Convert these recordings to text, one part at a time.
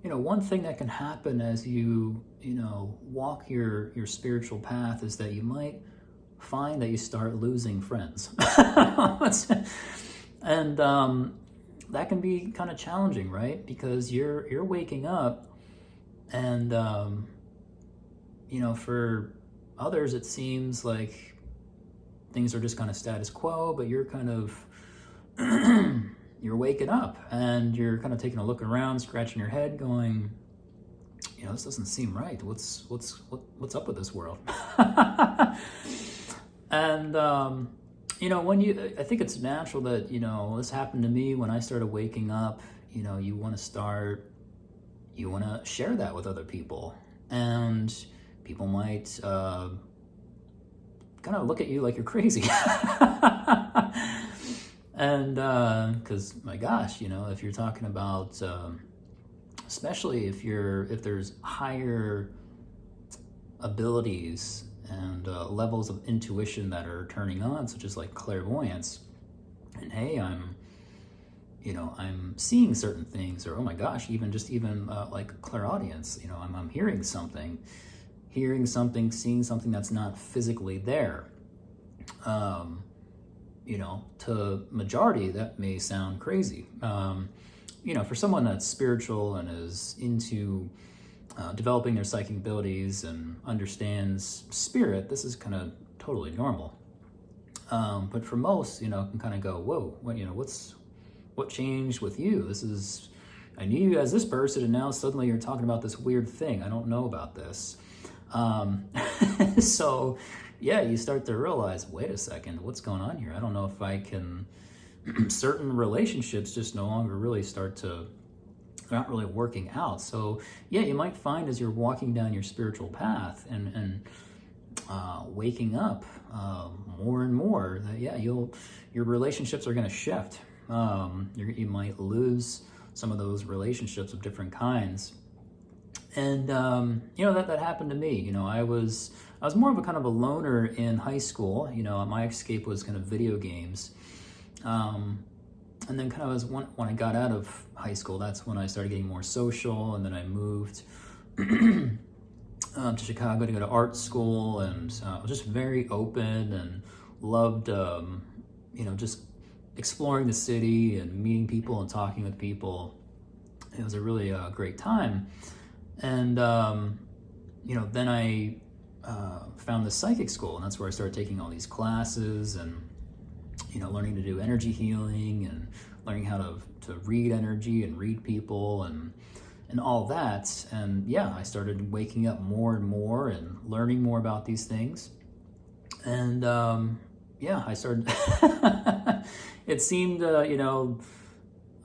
one thing that can happen as you walk your spiritual path is that you might find that you start losing friends. And that can be kind of challenging, right? Because you're waking up, and for others it seems like things are just kind of status quo, but you're kind of you're waking up and you're kind of taking a look around, scratching your head, going, this doesn't seem right. What's up with this world? And I think it's natural that this happened to me when I started waking up. You want to share that with other people, and people might kind of look at you like you're crazy. And because my gosh, if you're talking about especially if there's higher abilities and levels of intuition that are turning on, such as like clairvoyance, and hey, I'm seeing certain things, or oh my gosh, even like clairaudience, I'm hearing something, seeing something that's not physically there. To majority that may sound crazy. For someone that's spiritual and is into developing their psychic abilities and understands spirit, this is kind of totally normal. But for most, can kind of go, whoa, what changed with you? I knew you as this person, and now suddenly you're talking about this weird thing. I don't know about this. So yeah, you start to realize, wait a second, what's going on here? I don't know if I can, certain relationships just no longer really they're not really working out. So yeah, you might find as you're walking down your spiritual path and waking up more and more that your relationships are going to shift. You might lose some of those relationships of different kinds. And that happened to me. I was more of a kind of a loner in high school. My escape was kind of video games. And then kind of when I got out of high school, that's when I started getting more social, and then I moved to Chicago to go to art school, and I was just very open and loved just exploring the city and meeting people and talking with people. It was a really great time. And then I found the psychic school, and that's where I started taking all these classes and learning to do energy healing and learning how to read energy and read people and all that. And yeah, I started waking up more and more and learning more about these things. And I started it seemed I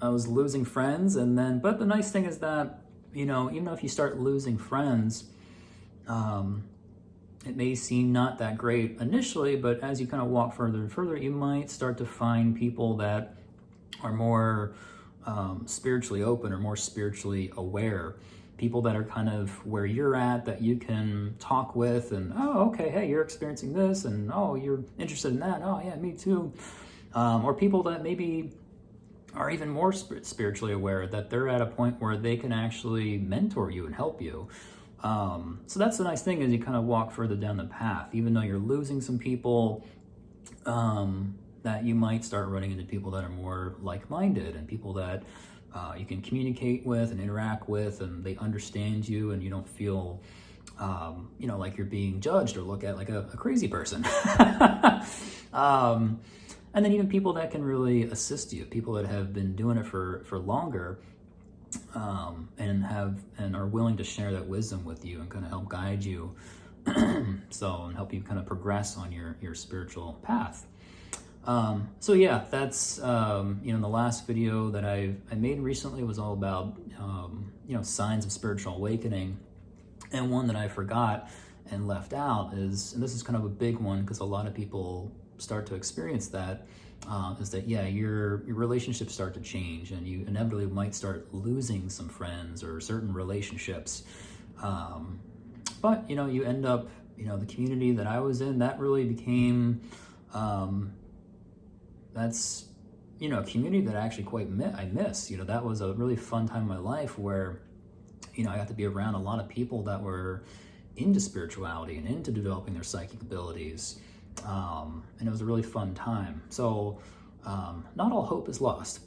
was losing friends, but the nice thing is that even if you start losing friends, it may seem not that great initially, but as you kind of walk further and further, you might start to find people that are more spiritually open or more spiritually aware. People that are kind of where you're at, that you can talk with, and oh, okay, hey, you're experiencing this, and oh, you're interested in that. Oh, yeah, me too. Or people that maybe are even more spiritually aware, that they're at a point where they can actually mentor you and help you. So that's the nice thing, is you kind of walk further down the path, even though you're losing some people, that you might start running into people that are more like-minded, and people that you can communicate with and interact with, and they understand you, and you don't feel like you're being judged or looked at like a crazy person. And then even people that can really assist you, people that have been doing it for longer, and are willing to share that wisdom with you and kind of help guide you, and help you kind of progress on your spiritual path. So yeah, that's in the last video that I made recently was all about signs of spiritual awakening, and one that I forgot and left out is, and this is kind of a big one because a lot of people start to experience that, is that your relationships start to change, and you inevitably might start losing some friends or certain relationships, but you end up, the community that I was in, that really became that's a community that I actually I miss. That was a really fun time in my life where I got to be around a lot of people that were into spirituality and into developing their psychic abilities. And it was a really fun time. So not all hope is lost.